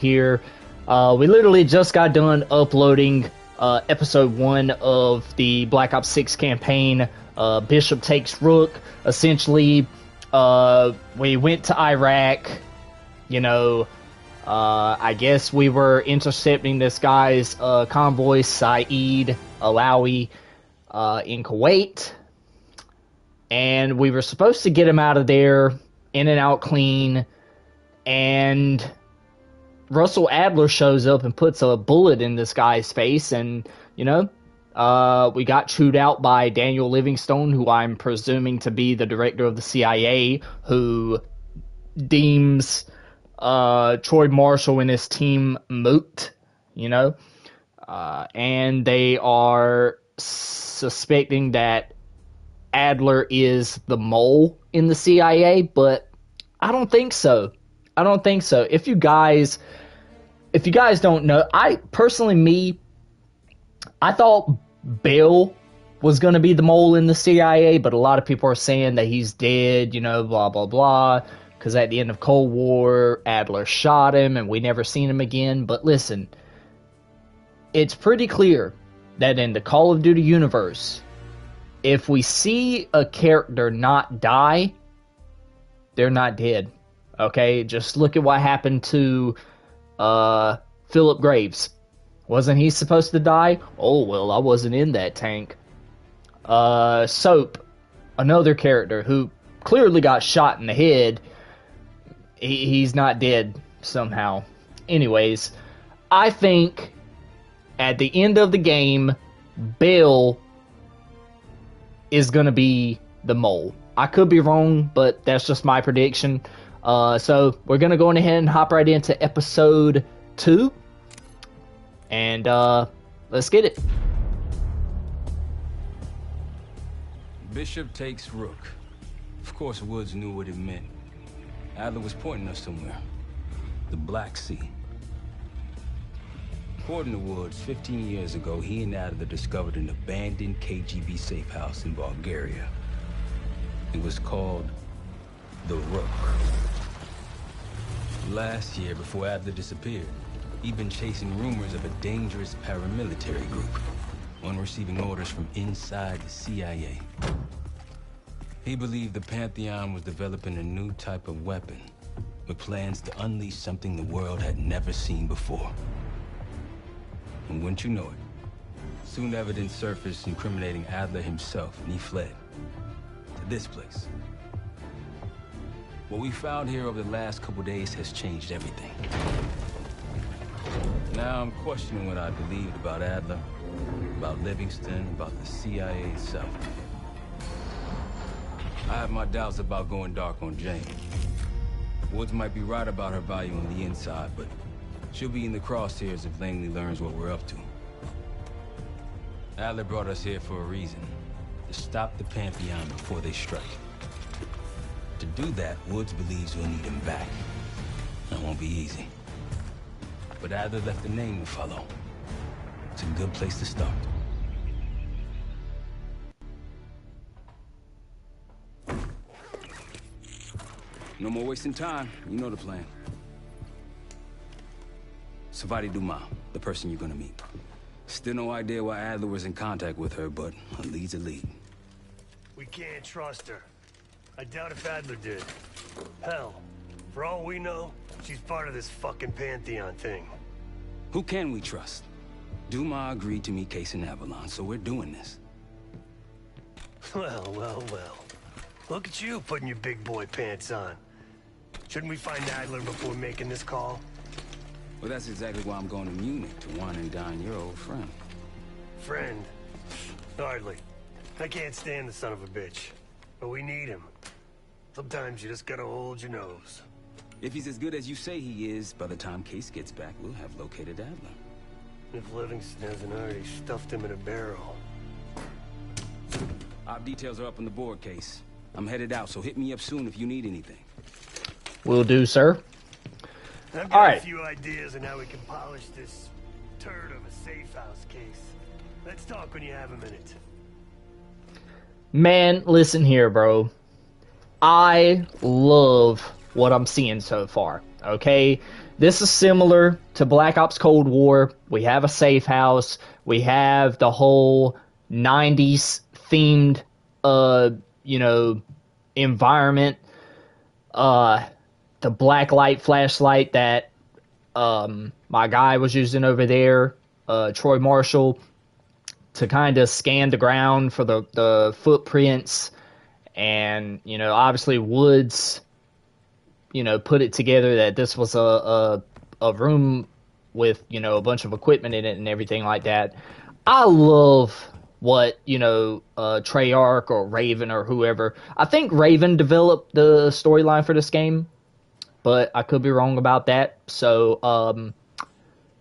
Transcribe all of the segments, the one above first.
here. We literally just got done uploading episode 1 of the Black Ops 6 campaign, Bishop Takes Rook. Essentially, we went to Iraq, you know, I guess we were intercepting this guy's convoy, Saeed Alawi, in Kuwait. And we were supposed to get him out of there, in and out clean, and Russell Adler shows up and puts a bullet in this guy's face, and, you know, we got chewed out by Daniel Livingstone, who I'm presuming to be the director of the CIA, who deems Troy Marshall and his team moot, you know, and they are suspecting that Adler is the mole in the CIA, but I don't think so. I don't think so. If you guys don't know, I thought Bill was going to be the mole in the CIA, but a lot of people are saying that he's dead, you know, blah, blah, blah, because at the end of Cold War, Adler shot him and we never seen him again. But listen, it's pretty clear that in the Call of Duty universe, if we see a character not die, they're not dead. Okay, just look at what happened to Philip Graves. Wasn't he supposed to die? Oh, well, I wasn't in that tank. Soap, another character who clearly got shot in the head, he's not dead somehow. Anyways, I think at the end of the game, Bill is going to be the mole. I could be wrong, but that's just my prediction. So we're going to go ahead and hop right into episode 2. And let's get it. Bishop takes Rook. Of course, Woods knew what it meant. Adler was pointing us somewhere. The Black Sea. According to Woods, 15 years ago, he and Adler discovered an abandoned KGB safe house in Bulgaria. It was called the Rook. Last year, before Adler disappeared, he'd been chasing rumors of a dangerous paramilitary group, one receiving orders from inside the CIA. He believed the Pantheon was developing a new type of weapon, with plans to unleash something the world had never seen before. And wouldn't you know it, soon evidence surfaced incriminating Adler himself, and he fled to this place. What we found here over the last couple days has changed everything. Now I'm questioning what I believed about Adler, about Livingston, about the CIA itself. I have my doubts about going dark on Jane. Woods might be right about her value on the inside, but she'll be in the crosshairs if Langley learns what we're up to. Adler brought us here for a reason. To stop the Pantheon before they strike. To do that, Woods believes we'll need him back. That won't be easy. But Adler left a name to follow. It's a good place to start. No more wasting time. You know the plan. Savati Dumas, the person you're gonna meet. Still no idea why Adler was in contact with her, but a lead's a lead. We can't trust her. I doubt if Adler did. Hell, for all we know, she's part of this fucking Pantheon thing. Who can we trust? Dumas agreed to meet Case in Avalon, so we're doing this. Well, well, well. Look at you putting your big boy pants on. Shouldn't we find Adler before making this call? Well, that's exactly why I'm going to Munich to wine and dine your old friend. Friend? Hardly. I can't stand the son of a bitch. But we need him. Sometimes you just gotta hold your nose. If he's as good as you say he is, by the time Case gets back, we'll have located Adler. If Livingston hasn't already stuffed him in a barrel. Our details are up on the board, Case. I'm headed out, so hit me up soon if you need anything. Will do, sir. I've got All right. a few ideas on how we can polish this turd of a safe house case. Let's talk when you have a minute. Man, listen here, bro. I love what I'm seeing so far, okay? this is similar to Black Ops Cold War. We have a safe house. We have the whole 90s themed, environment. The black light flashlight that my guy was using over there, Troy Marshall, to kind of scan the ground for the footprints. And, obviously Woods, put it together that this was a room with, a bunch of equipment in it and everything like that. I love what, Treyarch or Raven or whoever. I think Raven developed the storyline for this game, but I could be wrong about that. So,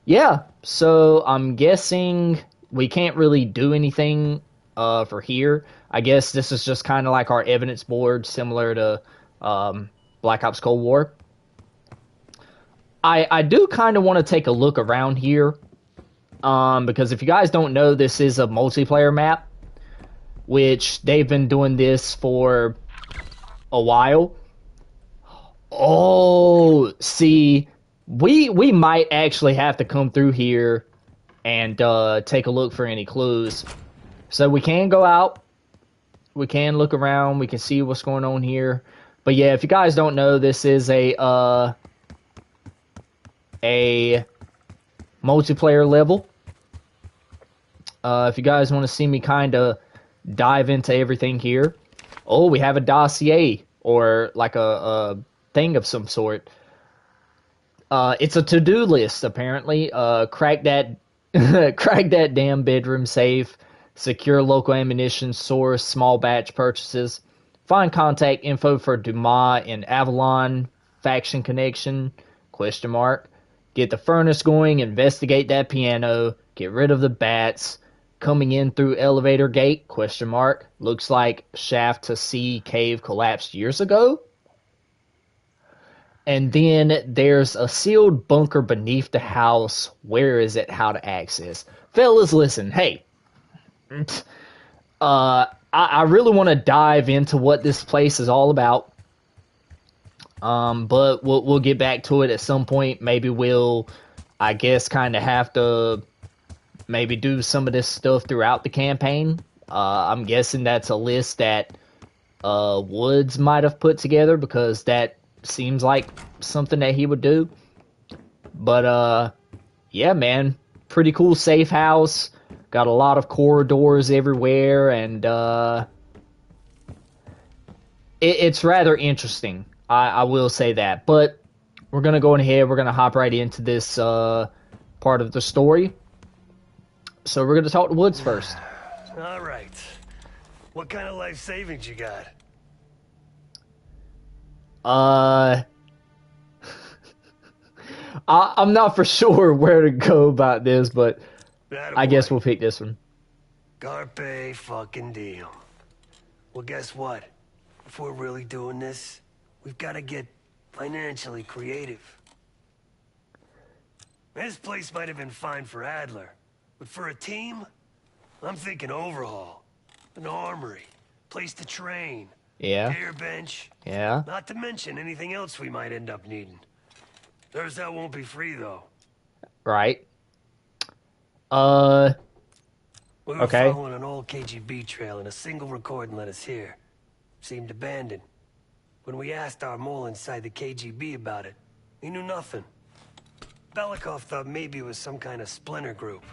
yeah. So I'm guessing we can't really do anything for here. I guess this is just kind of like our evidence board, similar to Black Ops Cold War. I do kind of want to take a look around here, because if you guys don't know, this is a multiplayer map, which they've been doing this for a while. Oh, see, we might actually have to come through here and take a look for any clues. So we can go out, we can look around, we can see what's going on here. But yeah, if you guys don't know, this is a multiplayer level. If you guys want to see me kind of dive into everything here. Oh, we have a dossier, or like a thing of some sort. It's a to-do list, apparently. Crack that crack that damn bedroom safe. Secure local ammunition source, small batch purchases. Find contact info for Dumas in Avalon, faction connection, ? Get the furnace going, investigate that piano, get rid of the bats. Coming in through elevator gate, ? Looks like shaft to sea cave collapsed years ago. And then there's a sealed bunker beneath the house. Where is it? How to access? Fellas, listen, hey. I really want to dive into what this place is all about. But we'll get back to it at some point. Maybe we'll, I guess, kind of have to maybe do some of this stuff throughout the campaign. I'm guessing that's a list that Woods might have put together, because that seems like something that he would do. But yeah, man, pretty cool safe house. Got a lot of corridors everywhere, and it's rather interesting. I will say that. But we're going to go ahead, we're going to hop right into this part of the story. So we're going to talk to Woods first. All right. What kind of life savings you got? I'm not for sure where to go about this, but I guess we'll pick this one. Carpe fucking deal. Well, guess what? If we're really doing this, we've got to get financially creative. This place might have been fine for Adler, but for a team, I'm thinking overhaul, an armory, place to train, Yeah. air bench, Yeah. not to mention anything else we might end up needing. There's that won't be free though. Right. We were Okay. following an old KGB trail and a single recording led us here. Seemed abandoned. When we asked our mole inside the KGB about it, he knew nothing. Belikov thought maybe it was some kind of splinter group,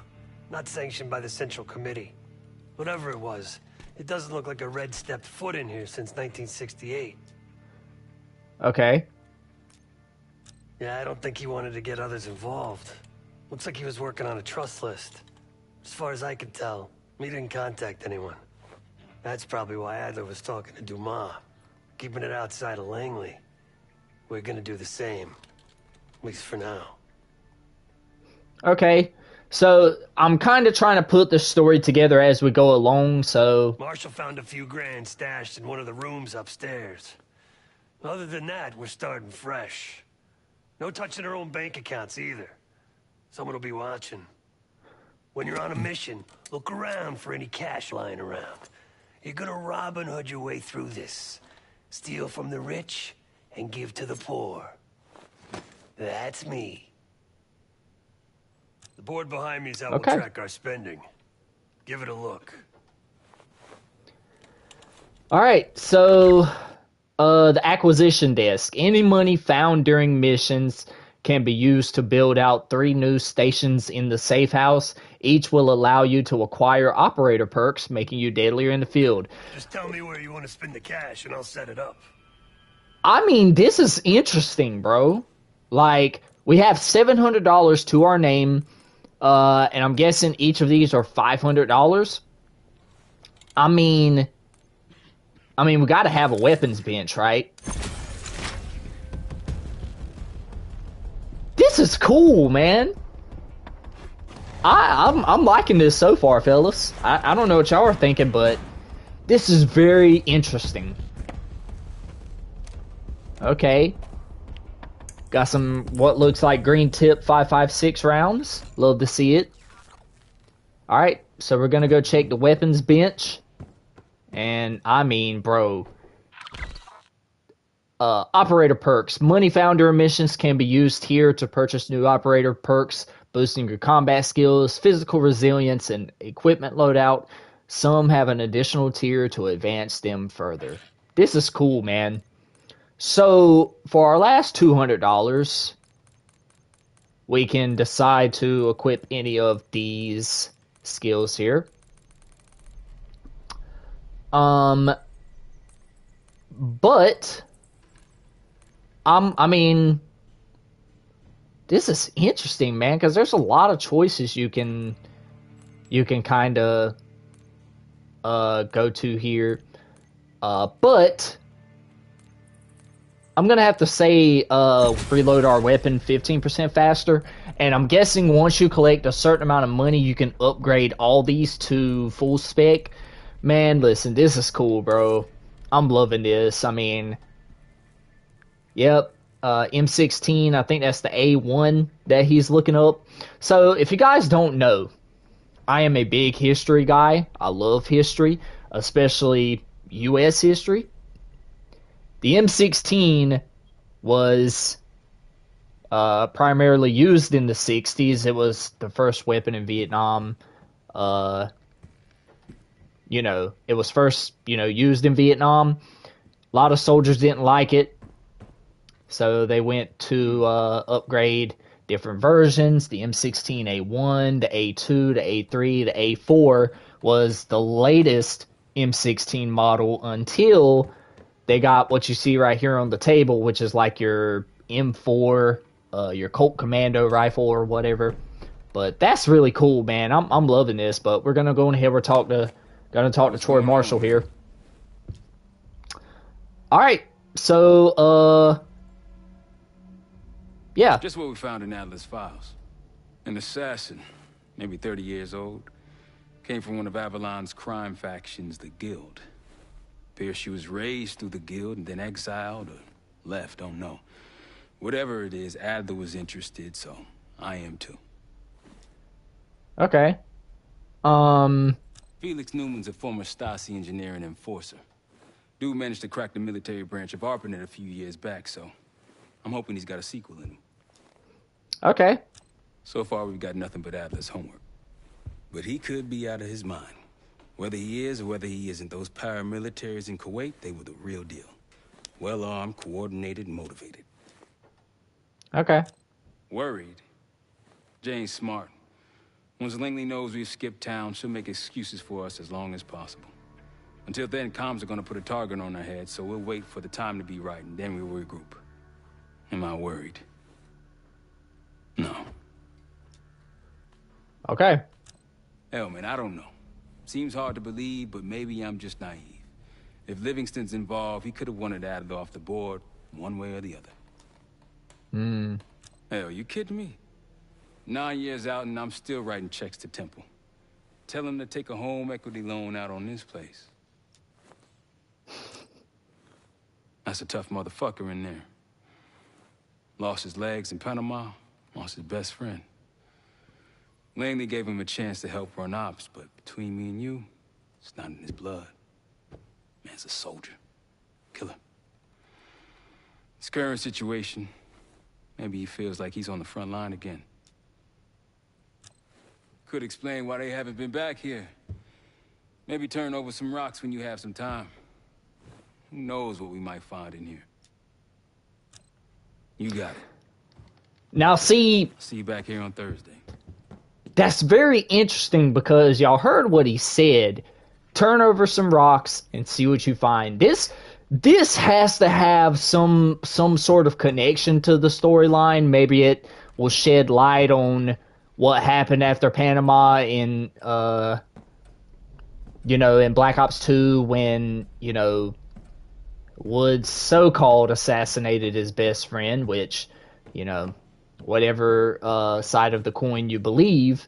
not sanctioned by the Central Committee. Whatever it was, it doesn't look like a red stepped foot in here since 1968. Okay. Yeah, I don't think he wanted to get others involved. Looks like he was working on a trust list. As far as I can tell, he didn't contact anyone. That's probably why Adler was talking to Dumas, keeping it outside of Langley. We're gonna do the same, at least for now. Okay. So I'm kind of trying to put the story together as we go along, so... Marshall found a few grand stashed in one of the rooms upstairs. Other than that, we're starting fresh. No touching our own bank accounts either. Someone will be watching. When you're on a mission, look around for any cash lying around. You're gonna Robin Hood your way through this. Steal from the rich and give to the poor. That's me. The board behind me is how Okay. we'll track our spending. Give it a look. All right, so the acquisition desk. Any money found during missions can be used to build out 3 new stations in the safe house. Each will allow you to acquire operator perks, making you deadlier in the field. Just tell me where you want to spend the cash and I'll set it up. I mean, this is interesting, bro. Like, we have $700 to our name, and I'm guessing each of these are $500. I mean, we got to have a weapons bench, right? This is cool, man. I'm liking this so far, fellas. I don't know what y'all are thinking, but this is very interesting. Okay. Got some, what looks like green tip 5.56 rounds. Love to see it. Alright, so we're gonna go check the weapons bench. And, I mean, bro. Operator perks. Money found during missions can be used here to purchase new operator perks, boosting your combat skills, physical resilience, and equipment loadout. Some have an additional tier to advance them further. This is cool, man. So, for our last $200, we can decide to equip any of these skills here. But I mean, this is interesting, man, because there's a lot of choices you can kind of go to here. But I'm gonna have to say reload our weapon 15% faster, and I'm guessing once you collect a certain amount of money, you can upgrade all these to full spec. Man, listen, this is cool, bro. I'm loving this. I mean, yep, M16, I think that's the A1 that he's looking up. So, if you guys don't know, I am a big history guy. I love history, especially U.S. history. The M16 was primarily used in the 60s. It was the first weapon in Vietnam. It was first, used in Vietnam. A lot of soldiers didn't like it, so they went to upgrade different versions. The M16A1, the A2, the A3, the A4 was the latest M16 model until they got what you see right here on the table, which is like your M4, your Colt Commando rifle or whatever. But that's really cool, man. I'm loving this. But we're gonna go in here. We're gonna talk to Troy Marshall here. All right, so yeah. Just what we found in Adler's files. An assassin, maybe 30 years old, came from one of Avalon's crime factions, the Guild. Appears she was raised through the Guild and then exiled or left, don't know. Whatever it is, Adler was interested, so I am too. Okay. Felix Newman's a former Stasi engineer and enforcer. Dude managed to crack the military branch of ARPANET a few years back, so I'm hoping he's got a sequel in him. Okay. So far, we've got nothing but Adler's homework. But he could be out of his mind. Whether he is or whether he isn't, those paramilitaries in Kuwait, they were the real deal. Well-armed, coordinated, motivated. Okay. Worried? Jane's smart. Once Langley knows we've skipped town, she'll make excuses for us as long as possible. Until then, comms are gonna put a target on our heads, so we'll wait for the time to be right, and then we'll regroup. Am I worried? No. Okay. Hell, man, I don't know. Seems hard to believe, but maybe I'm just naive. If Livingston's involved, he could have wanted Adler off the board, one way or the other. Hell, you kidding me? 9 years out and I'm still writing checks to Temple. Tell him to take a home equity loan out on this place. That's a tough motherfucker in there. Lost his legs in Panama, lost his best friend. Langley gave him a chance to help run ops, but between me and you, it's not in his blood. Man's a soldier. Killer. His current situation, Maybe he feels like he's on the front line again. Could explain why they haven't been back here. Maybe turn over some rocks when you have some time. Who knows what we might find in here. You got it. Now, see you back here on Thursday. That's very interesting because y'all heard what he said. Turn over some rocks and see what you find. This has to have some sort of connection to the storyline. Maybe it will shed light on what happened after Panama in in Black Ops 2 when, Woods so-called assassinated his best friend, which, whatever side of the coin you believe,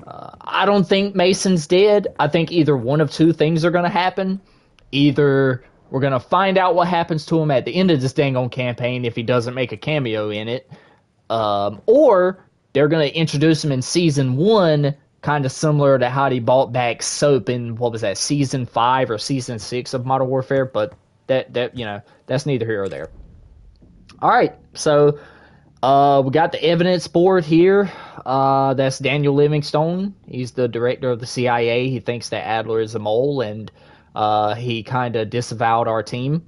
I don't think Mason's dead. I think either one of two things are going to happen. Either we're going to find out what happens to him at the end of this dang on campaign if he doesn't make a cameo in it, or they're going to introduce him in Season 1, kind of similar to how he bought back Soap in, what was that, Season 5 or Season 6 of Modern Warfare, but that's neither here or there. All right, so we got the evidence board here. That's Daniel Livingstone. He's the director of the CIA. He thinks that Adler is a mole, and he kind of disavowed our team.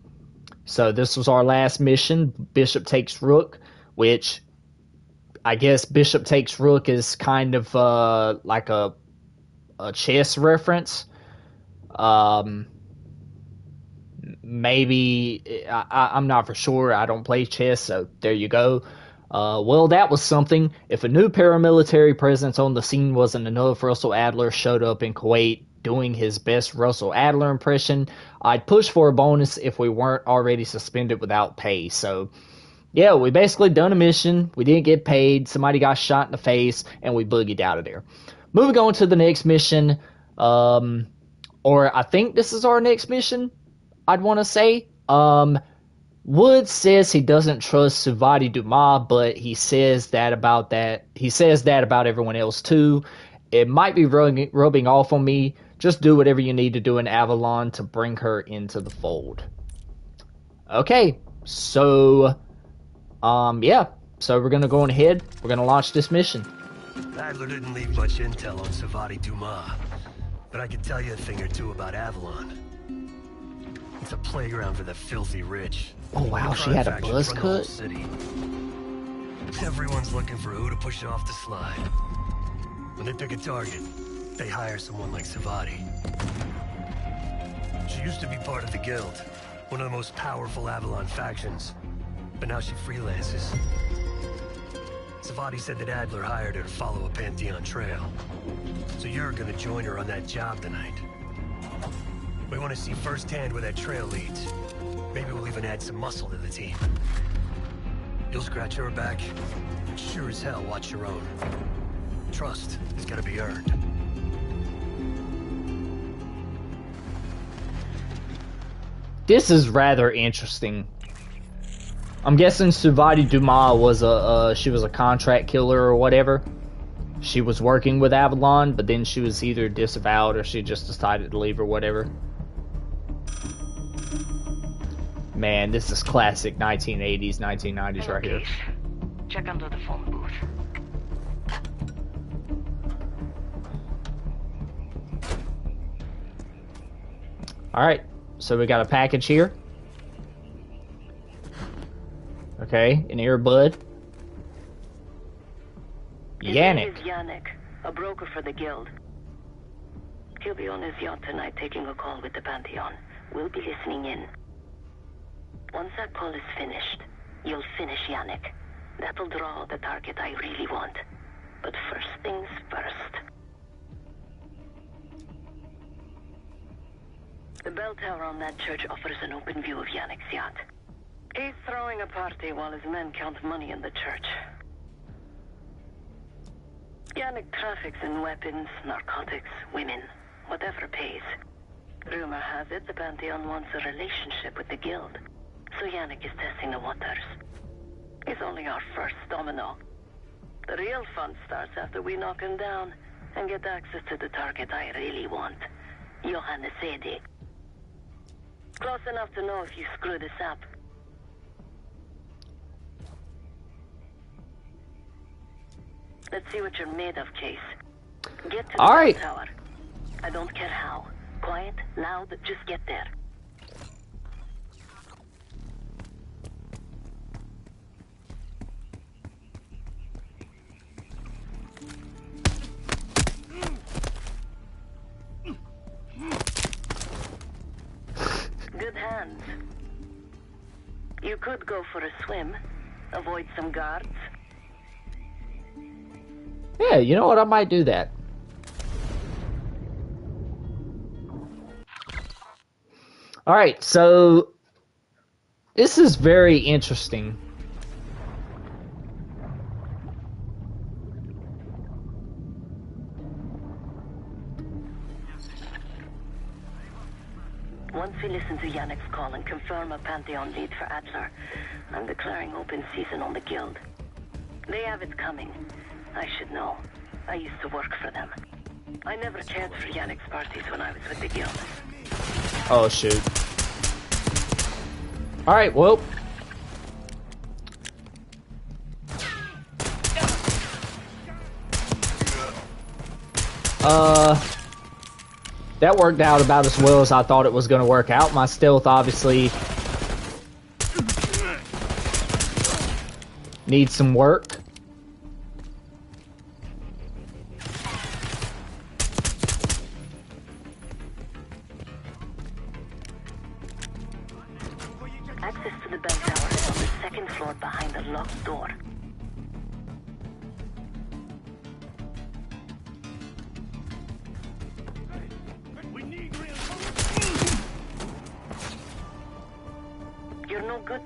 So this was our last mission, Bishop Takes Rook, which I guess Bishop Takes Rook is kind of like a chess reference. Maybe, I'm not for sure. I don't play chess, so there you go. Well, that was something. If a new paramilitary presence on the scene wasn't enough, Russell Adler showed up in Kuwait doing his best Russell Adler impression. I'd push for a bonus if we weren't already suspended without pay. So, yeah, we basically done a mission. We didn't get paid. Somebody got shot in the face, and we boogied out of there. Moving on to the next mission, or I think this is our next mission, I'd want to say. Woods says he doesn't trust Suvati Dumas, but he says that about everyone else too. It might be rubbing off on me. Just do whatever you need to do in Avalon to bring her into the fold. Okay, so yeah. So we're gonna go on ahead. We're gonna launch this mission. Adler didn't leave much intel on Suvati Dumas, but I can tell you a thing or two about Avalon. It's a playground for the filthy rich. Oh wow, she had a buzz cut. Everyone's looking for who to push off the slide. When they pick a target, they hire someone like Suvati. She used to be part of the Guild, one of the most powerful Avalon factions, but now she freelances. Suvati said that Adler hired her to follow a Pantheon trail. So you're gonna join her on that job tonight. We want to see firsthand where that trail leads. Maybe we'll even add some muscle to the team. You'll scratch her back, but sure as hell watch your own. Trust has got to be earned. This is rather interesting. I'm guessing Suvati Dumas was she was a contract killer or whatever. She was working with Avalon, but then she was either disavowed or she just decided to leave or whatever. Man, this is classic 1980s, 1990s right here. Check under the phone booth. Alright, so we got a package here. Okay, an earbud. Yannick. His name is Yannick, a broker for the Guild. He'll be on his yacht tonight taking a call with the Pantheon. We'll be listening in. Once that call is finished, you'll finish Yannick. That'll draw the target I really want. But first things first. The bell tower on that church offers an open view of Yannick's yacht. He's throwing a party while his men count money in the church. Yannick traffics in weapons, narcotics, women, whatever pays. Rumor has it the Pantheon wants a relationship with the Guild. So Yannick is testing the waters. He's only our first domino. The real fun starts after we knock him down and get access to the target I really want. Johannes Edi. Close enough to know if you screw this up. Let's see what you're made of, Case. Get to the All right. bell tower. I don't care how. Quiet, loud, just get there. Good hands. You could go for a swim, avoid some guards. Yeah, you know what? I might do that. All right, so this is very interesting. Once we listen to Yannick's call and confirm a Pantheon lead for Adler, I'm declaring open season on the Guild. They have it coming. I should know. I used to work for them. I never cared for Yannick's parties when I was with the Guild. Oh, shoot. Alright, well. That worked out about as well as I thought it was going to work out. My stealth obviously needs some work. Access to the bell tower is on the second floor behind the locked door. You're no good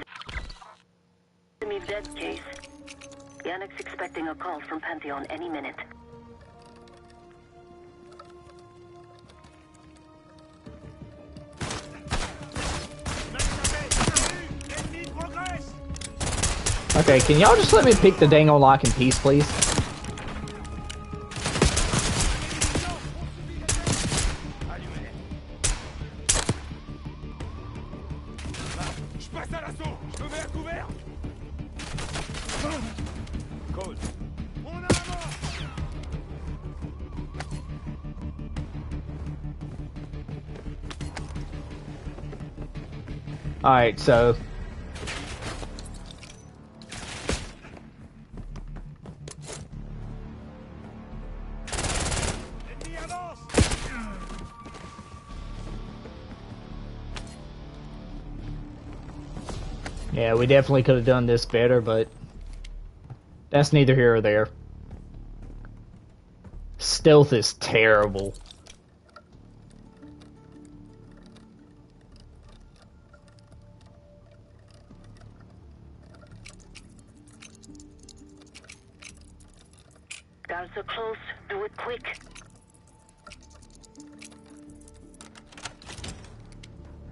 to me, dead, Case. Yannick's expecting a call from Pantheon any minute. Okay, can y'all just let me pick the dang on lock in peace, please? Alright, so yeah, we definitely could have done this better, but that's neither here or there. Stealth is terrible. Guards are close. Do it quick.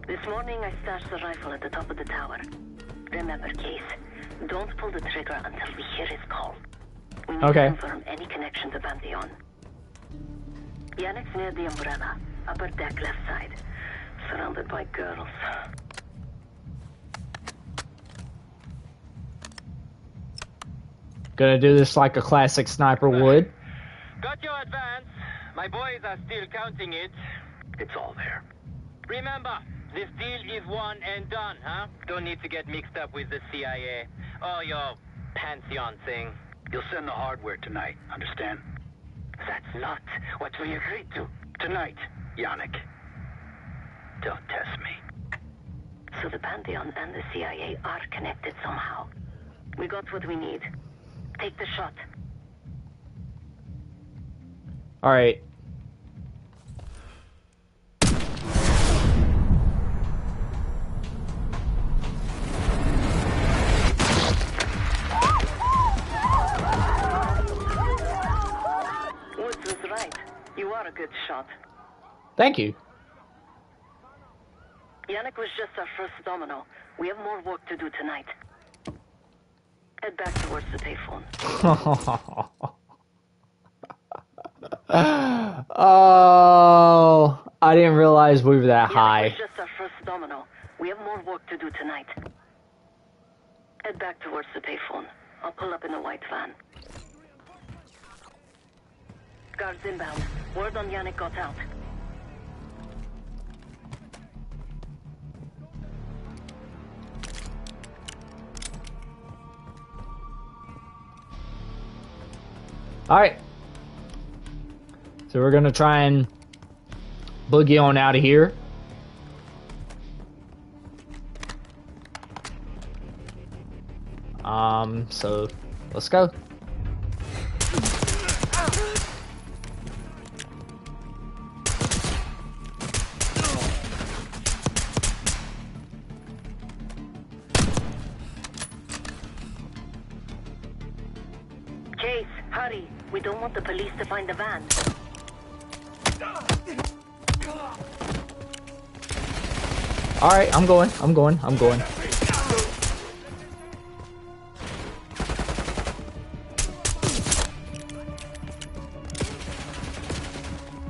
This morning I stashed the rifle at the top of the tower. Remember, Case, don't pull the trigger until we hear his call. We need to confirm any connection to Pantheon. Yannick's near the umbrella, upper deck left side, surrounded by girls. Gonna do this like a classic sniper would. Got your advance. My boys are still counting it. It's all there. Remember, this deal is one and done, huh? Don't need to get mixed up with the CIA or your Pantheon thing. You'll send the hardware tonight, understand? That's not what we agreed to. Tonight, Yannick. Don't test me. So the Pantheon and the CIA are connected somehow. We got what we need. Take the shot. Alright. Woods was right. You are a good shot. Thank you. Yannick was just our first domino. We have more work to do tonight. Head back towards the payphone. Oh, I didn't realize we were that high. Yannick was just our first domino. We have more work to do tonight. Head back towards the payphone. I'll pull up in the white van. guards inbound. Word on Yannick got out. Alright. So we're gonna try and boogie on out of here. So let's go. Case, hurry. We don't want the police to find the van. Alright, I'm going.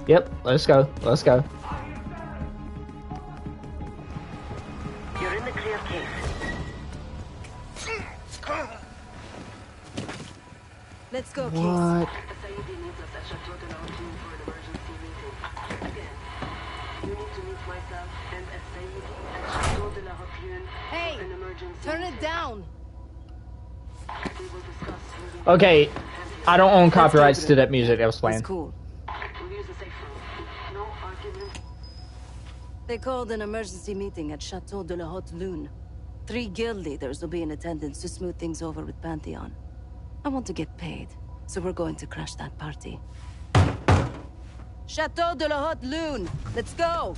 Yep, let's go. You're in the clear, Case. Let's go, Case. What? Hey, turn it down. Okay, I don't own copyrights to that music that was playing. It's cool. They called an emergency meeting at Chateau de la Haute Lune. 3 guild leaders will be in attendance to smooth things over with Pantheon. I want to get paid, so we're going to crash that party. Chateau de la Haute Lune! Let's go!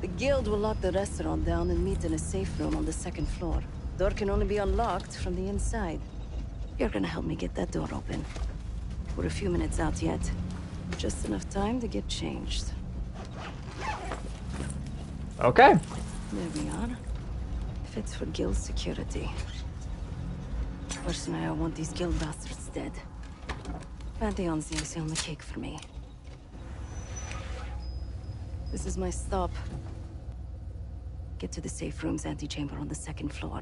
The guild will lock the restaurant down and meet in a safe room on the 2nd floor. Door can only be unlocked from the inside. You're gonna help me get that door open. We're a few minutes out yet. Just enough time to get changed. Okay. There we are. Fits for guild security. Personally, I want these guild bastards dead. Pantheon's the icing on the cake for me. This is my stop. Get to the safe room's antechamber on the 2nd floor.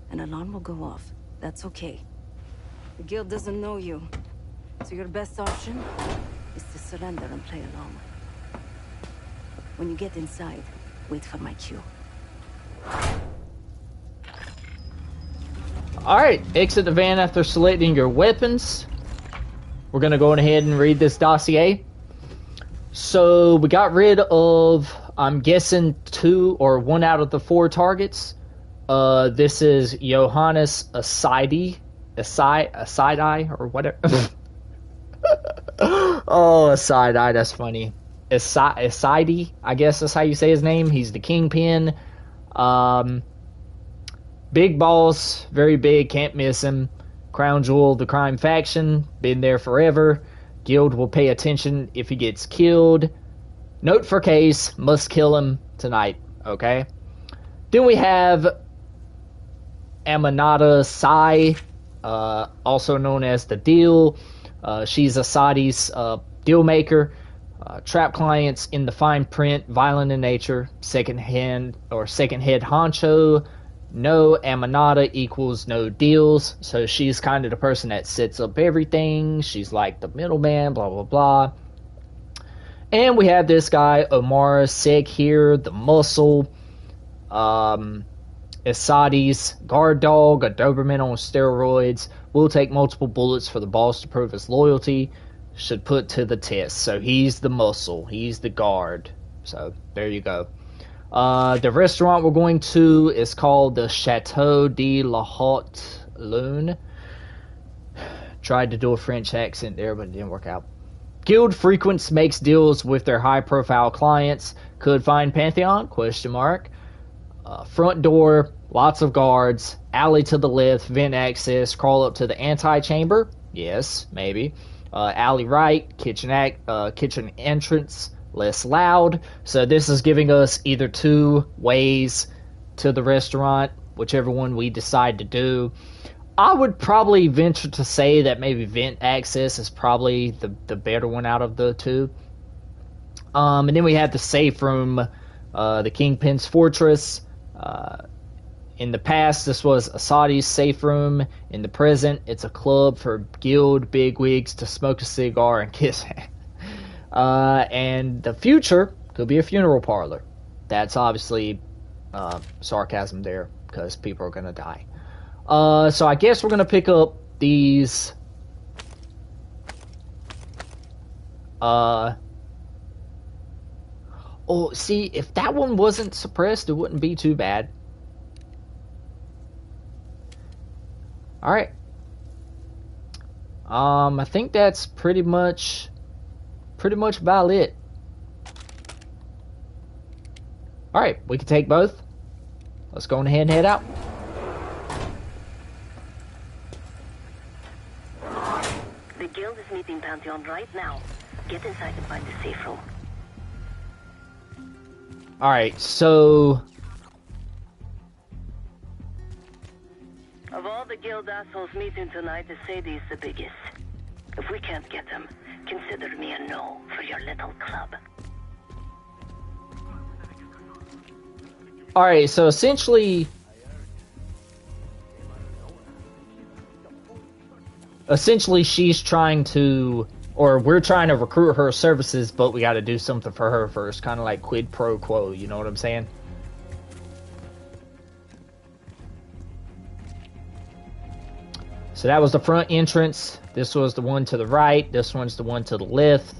An alarm will go off. That's okay. The guild doesn't know you. So your best option is to surrender and play along. When you get inside, wait for my cue. Alright, exit the van after selecting your weapons. We're gonna go ahead and read this dossier. So we got rid of, I'm guessing, 2 or 1 out of the 4 targets. This is Johannes Asidi, or whatever. Oh, Asidi, that's funny. Asidi, I guess that's how you say his name. He's the kingpin. Big boss, very big, can't miss him. Crown Jewel of the crime faction, been there forever. Guild will pay attention if he gets killed. Note for case, must kill him tonight, okay? Then we have Aminata Sai, also known as the Deal. She's Asadi's deal maker. Trap clients in the fine print, violent in nature, second head honcho. No Aminata equals no deals. So she's kind of the person that sets up everything. She's like the middleman, blah, blah, blah. And we have this guy, Omar Seg here, the muscle. Asadi's guard dog, a Doberman on steroids. Will take multiple bullets for the boss to prove his loyalty. Should put to the test. So he's the muscle. He's the guard. So there you go. The restaurant we're going to is called the Chateau de la Haute Lune. Tried to do a French accent there, but it didn't work out. Guild frequents, makes deals with their high-profile clients. Could find Pantheon? ? Front door, lots of guards. Alley to the left, vent access. Crawl up to the anti-chamber? Yes, maybe. Alley right, kitchen entrance. Less loud. So this is giving us either 2 ways to the restaurant, whichever one we decide to do. I would probably venture to say that maybe vent access is probably the better one out of the 2. And then we have the safe room, the Kingpin's Fortress. In the past, this was Asadi's safe room. In the present, it's a club for guild bigwigs to smoke a cigar and kiss. And the future could be a funeral parlor. That's obviously sarcasm there, because people are going to die. So I guess we're going to pick up these... Oh, see, if that one wasn't suppressed, it wouldn't be too bad. Alright. I think that's pretty much about it. Alright, we can take both. Let's go on ahead and head out. The guild is meeting Pantheon right now. Get inside and find the safe room. Alright, so... Of all the guild assholes meeting tonight, the Sadie's the biggest. If we can't get them, consider me a no for your little club. Alright, so essentially... she's trying to... Or we're trying to recruit her services, but we gotta do something for her first. Kind of like quid pro quo, you know what I'm saying? So that was the front entrance. This was the one to the right. This one's the one to the left.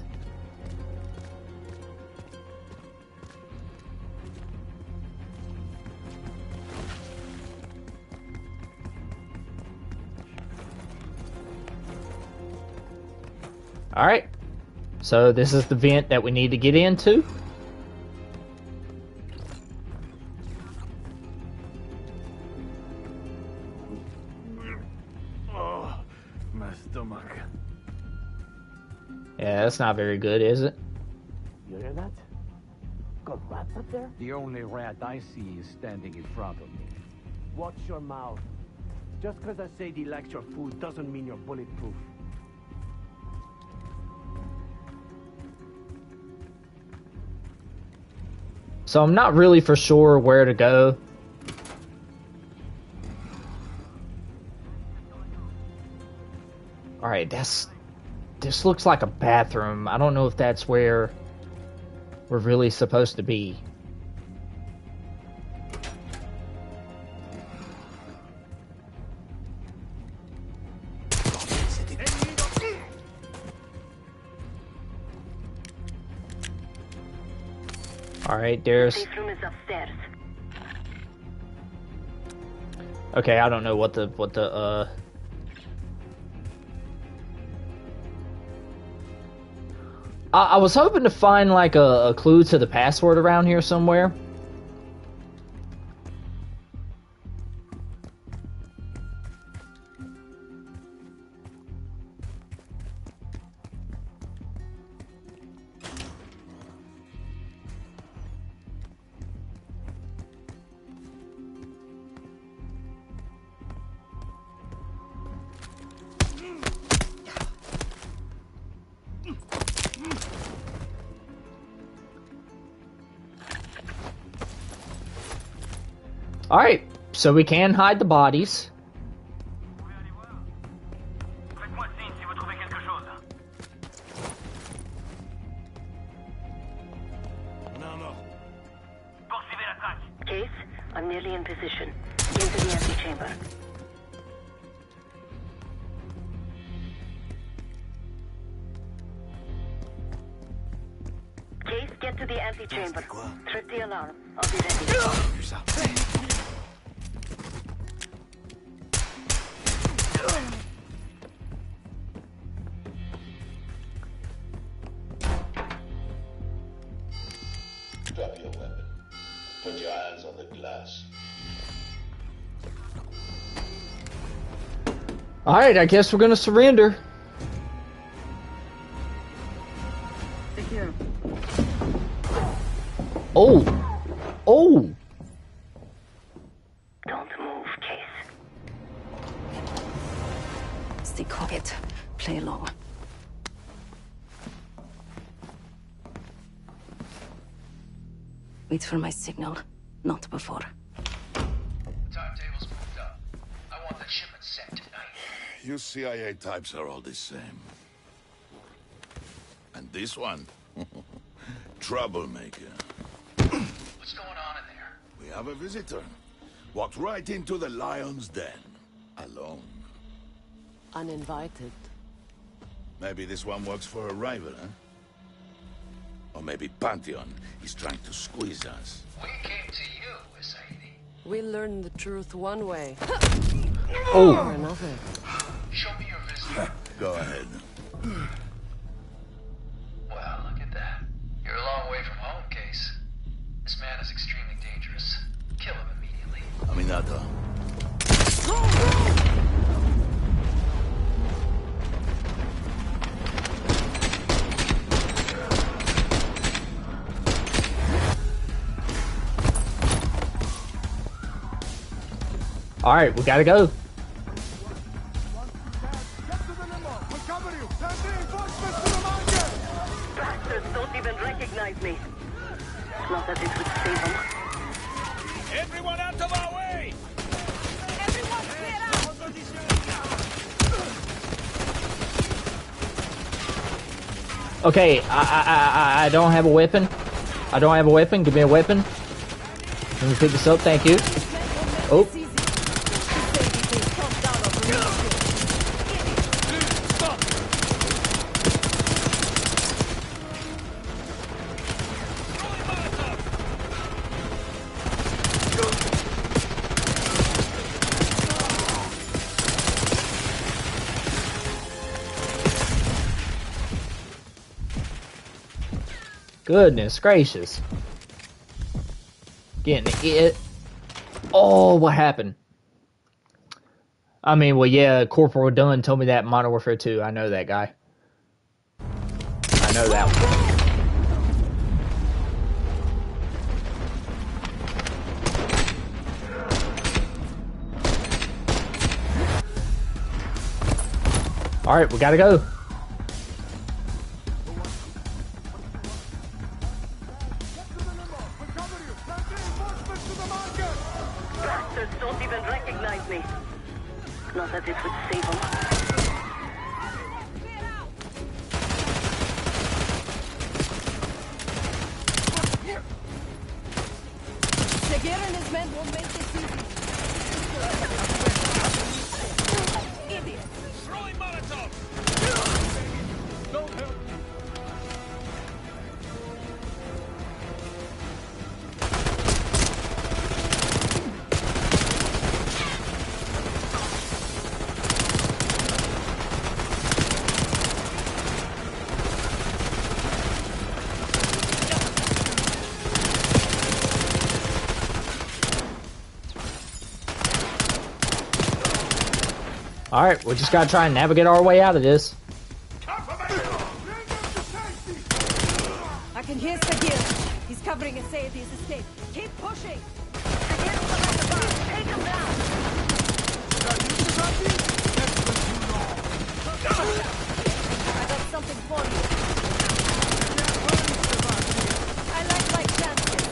Alright. So this is the vent that we need to get into. Yeah, that's not very good, is it? You hear that? Got rats up there? The only rat I see is standing in front of me. Watch your mouth. Just because I say he likes your food doesn't mean you're bulletproof. So I'm not really for sure where to go. Alright, this looks like a bathroom. I don't know if that's where we're really supposed to be. Alright, there's... The safe room is upstairs. Okay, I don't know what the I was hoping to find like a clue to the password around here somewhere. Alright, so we can hide the bodies. Case, I'm nearly in position. Into the antechamber. Case, get to the antechamber. Trip the alarm. I'll be ready. Drop your weapon. Put your hands on the glass. Alright, I guess we're gonna surrender. Secure. Oh! Oh! Don't move, Case. Stay quiet. Play along. Wait for my signal, not before. Time You CIA types are all the same. And this one? Troublemaker. What's going on in there? We have a visitor. Walked right into the lion's den. Alone. Uninvited. Maybe this one works for a rival, huh? Or maybe Pantheon is trying to squeeze us. We came to you, Sadie. We learn the truth one way. Oh. Or another. Show me your visitor. Go ahead. Well, look at that. You're a long way from home, Case. This man is extremely dangerous. Kill him immediately. Aminata. All right, we gotta go. Bastards don't even recognize me. Not that it would save them. Everyone out of our way! Everyone clear out! Okay, I don't have a weapon. I don't have a weapon. Give me a weapon. Let me pick this up. Thank you. Oh. Goodness gracious. Getting it. Oh, what happened? I mean, well, yeah, Corporal Dunn told me that in Modern Warfare 2. I know that guy. I know that one. Alright, we gotta go. Don't even recognize me. Not that it would save them. Segir and his men won't make this easy. Idiot. Throwing Molotov! Don't help. Alright, we just gotta try and navigate our way out of this. I can hear Segir. He's covering Sayedi's estate. Keep pushing. Take him down. I got something for you. I like my chances.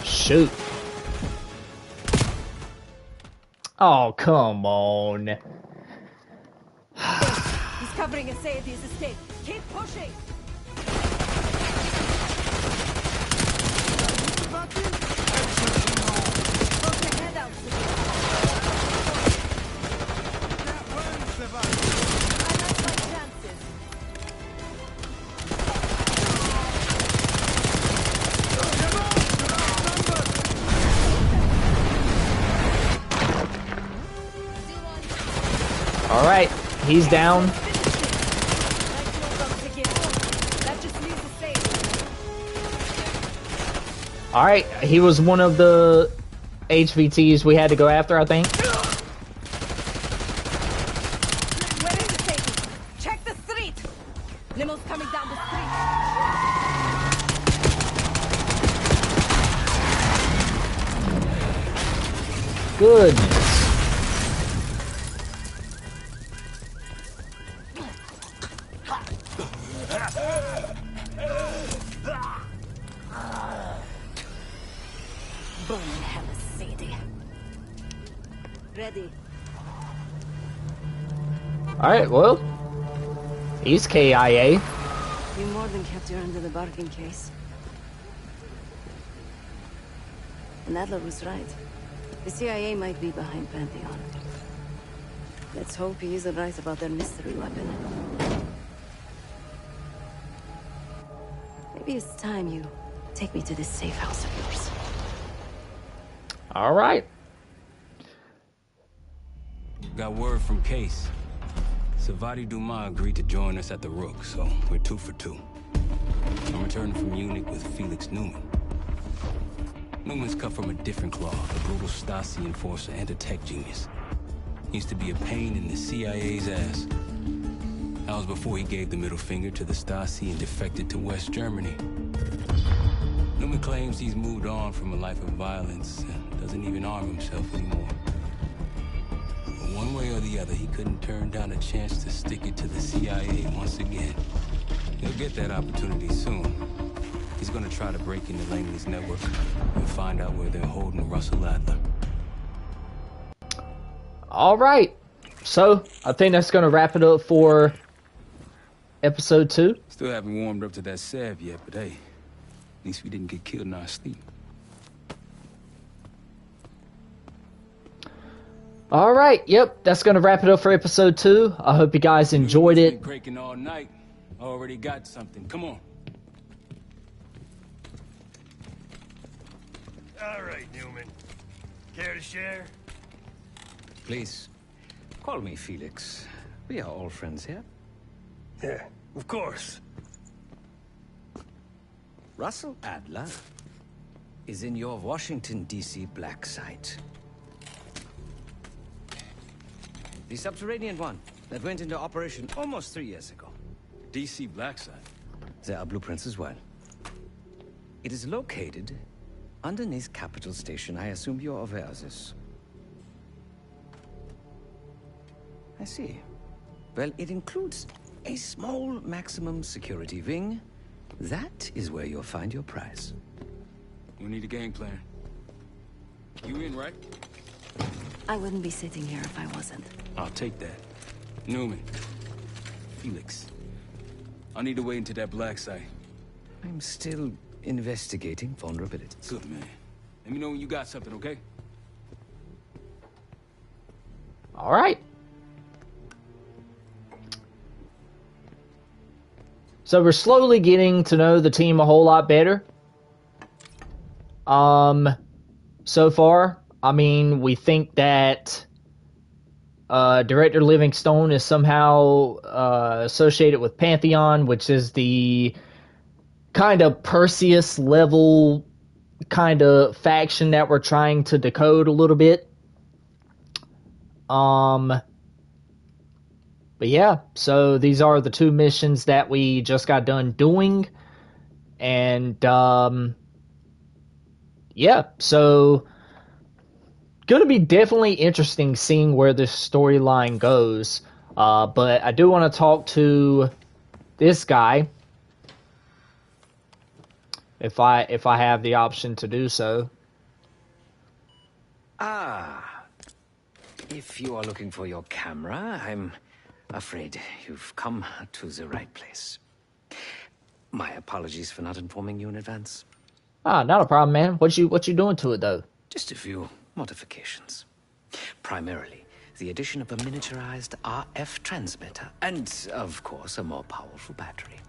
Shoot. Oh, come on. He's covering Sayedi's estate. Keep pushing. Poke your head out. I like my chances. Alright, he's down. Alright, he was one of the HVTs we had to go after, I think. Where is it taking? Check the street. Limo's coming down the street. Goodness. Burn in hell, Sadie. Ready. Alright, well. He's KIA. You more than kept your end of the bargain, Case. And Adler was right. The CIA might be behind Pantheon. Let's hope he isn't right about their mystery weapon. Maybe it's time you take me to this safe house of yours. Alright. Got word from Case. Savati Dumas agreed to join us at the Rook, so we're 2 for 2. I'm returning from Munich with Felix Newman. Newman's cut from a different cloth, a brutal Stasi enforcer and a tech genius. He used to be a pain in the CIA's ass. That was before he gave the middle finger to the Stasi and defected to West Germany. Newman claims he's moved on from a life of violence and doesn't even arm himself anymore. But one way or the other, he couldn't turn down a chance to stick it to the CIA once again. He'll get that opportunity soon. He's gonna try to break into Langley's network and find out where they're holding Russell Adler. Alright. So, I think that's gonna wrap it up for episode 2. Still haven't warmed up to that salve yet, but hey, at least we didn't get killed in our sleep. Alright, yep, that's gonna wrap it up for episode 2. I hope you guys enjoyed it. Been cranking all night. Already got something. Come on. All right, Newman. Care to share? Please, call me Felix. We are all friends here. Yeah, of course. Russell Adler is in your Washington, D.C. black site. The subterranean one that went into operation almost 3 years ago. DC black site. There are blueprints as well. It is located underneath Capital Station. I assume you're aware of this. I see. Well, it includes a small maximum security wing. That is where you'll find your prize. We need a game plan. You in, right? I wouldn't be sitting here if I wasn't. I'll take that. Newman. Felix. I need to wait into that black site. I'm still investigating vulnerabilities. Good, man. Let me know when you got something, okay? Alright. So we're slowly getting to know the team a whole lot better. So far, I mean, we think that Director Livingstone is somehow associated with Pantheon, which is the kind of Perseus level kind of faction that we're trying to decode a little bit. But yeah, so these are the 2 missions that we just got done doing. And yeah, so gonna be definitely interesting seeing where this storyline goes. But I do want to talk to this guy if I have the option to do so. Ah, if you are looking for your camera, I'm afraid you've come to the right place. My apologies for not informing you in advance. Ah, not a problem, man. What you doing to it though? Just a few modifications. Primarily, the addition of a miniaturized RF transmitter, and, of course, a more powerful battery.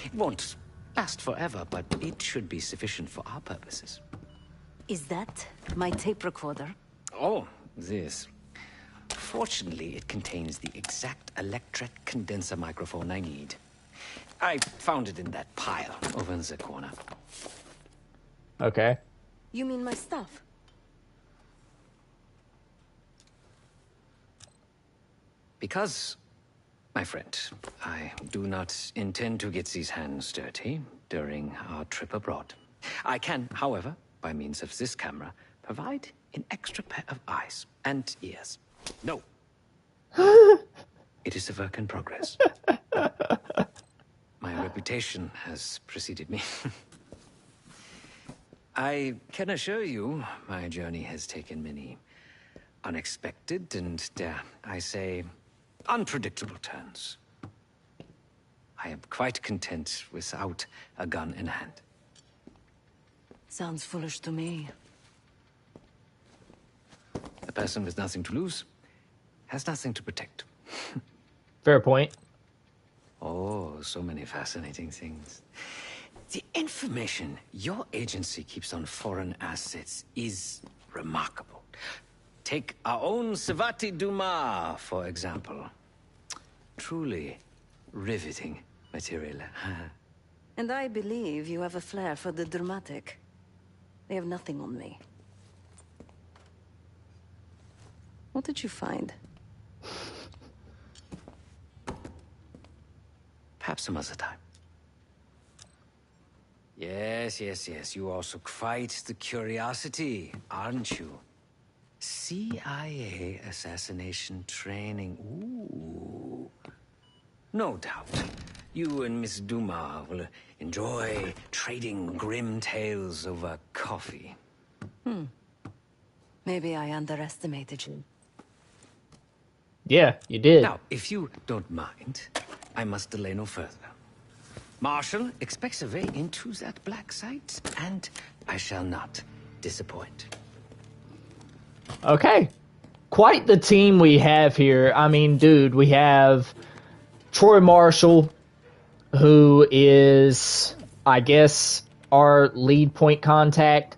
It won't last forever, but it should be sufficient for our purposes. Is that my tape recorder? Oh, this. Fortunately, it contains the exact electret condenser microphone I need. I found it in that pile over in the corner. Okay. You mean my stuff? Because, my friend, I do not intend to get these hands dirty during our trip abroad. I can, however, by means of this camera, provide an extra pair of eyes and ears. No. It is a work in progress. My reputation has preceded me. I can assure you, my journey has taken many unexpected and, dare I say, unpredictable turns. I am quite content without a gun in hand. Sounds foolish to me. A person with nothing to lose has nothing to protect. Fair point. Oh, so many fascinating things. The information your agency keeps on foreign assets is remarkable. Take our own Savati Dumas, for example. Truly riveting material. And I believe you have a flair for the dramatic. They have nothing on me. What did you find? Perhaps some other time. Yes. You also quite the curiosity, aren't you? CIA assassination training. Ooh. No doubt. You and Miss Dumas will enjoy trading grim tales over coffee. Maybe I underestimated you. Yeah, you did. Now, if you don't mind, I must delay no further. Marshal expects a way into that black site, and I shall not disappoint. Okay. Quite the team we have here. I mean, dude, we have Troy Marshall, who is, I guess, our lead point contact.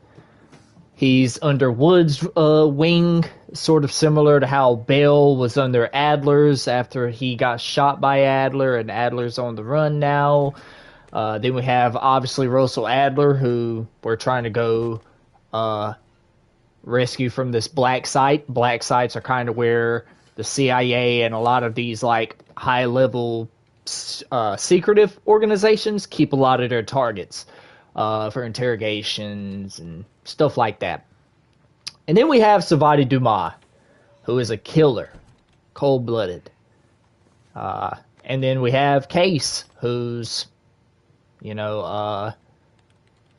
He's under Wood's wing, sort of similar to how Bell was under Adler's after he got shot by Adler, and Adler's on the run now. Then we have, obviously, Russell Adler, who we're trying to go rescue from this black site. Black sites are kind of where the CIA and a lot of these, like, high-level secretive organizations keep a lot of their targets for interrogations and stuff like that. And then we have Savati Dumas, who is a killer, cold-blooded. And then we have Case, who's, you know,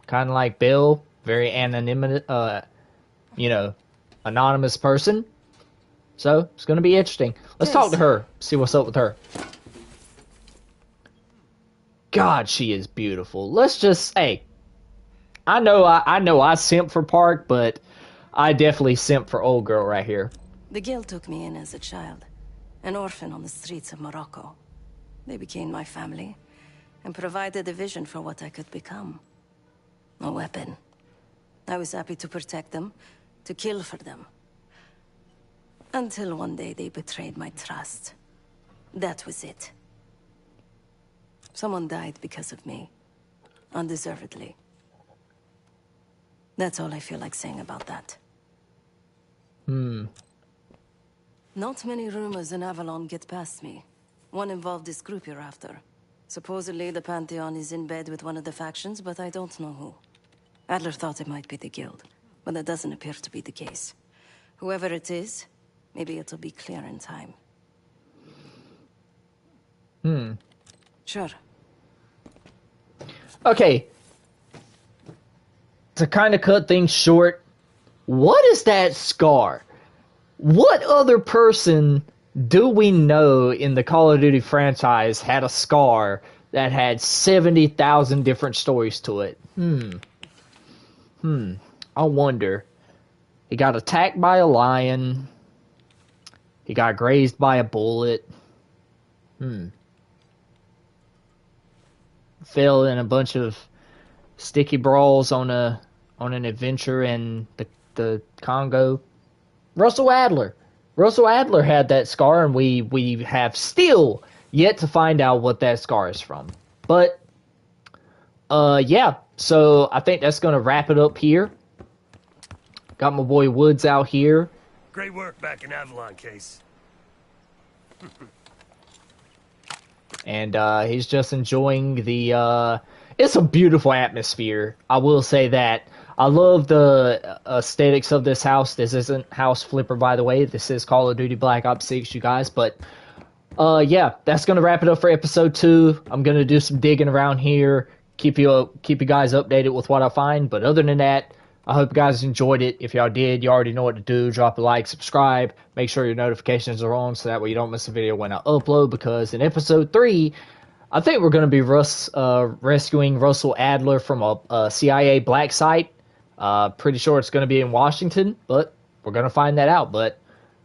kind of like Bill, very anonymous person. So it's going to be interesting. Let's talk to her, see what's up with her. God, she is beautiful. Let's just, hey, I know I simp for Park, but I definitely simp for old girl right here. The Guild took me in as a child, an orphan on the streets of Morocco. They became my family, and provided a vision for what I could become. A weapon. I was happy to protect them, to kill for them. Until one day they betrayed my trust. That was it. Someone died because of me. Undeservedly. That's all I feel like saying about that. Not many rumors in Avalon get past me. One involved this group you're after. Supposedly the Pantheon is in bed with one of the factions, but I don't know who. Adler thought it might be the Guild, but that doesn't appear to be the case. Whoever it is, maybe it'll be clear in time. Sure. Okay. To kind of cut things short, what is that scar? What other person do we know in the Call of Duty franchise had a scar that had 70,000 different stories to it? I wonder. He got attacked by a lion. He got grazed by a bullet. Fell in a bunch of sticky brawls on an adventure in the Congo. Russell Adler had that scar, and we have still yet to find out what that scar is from. But yeah, so I think that's gonna wrap it up here. Got my boy Woods out here. Great work back in Avalon, Case. And he's just enjoying the it's a beautiful atmosphere, I will say that. I love the aesthetics of this house. This isn't House Flipper, by the way. This is Call of Duty Black Ops 6, you guys. But Yeah, that's gonna wrap it up for episode 2. I'm gonna do some digging around here, keep you guys updated with what I find. But other than that, I hope you guys enjoyed it. If y'all did, you already know what to do. Drop a like, subscribe, make sure your notifications are on so that way you don't miss a video when I upload. Because in episode 3, I think we're gonna be rescuing Russell Adler from a CIA black site. Pretty sure it's gonna be in Washington, but we're gonna find that out. But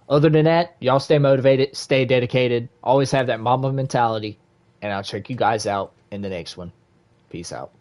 other than that, y'all stay motivated, stay dedicated, always have that Mamba mentality, and I'll check you guys out in the next one. Peace out.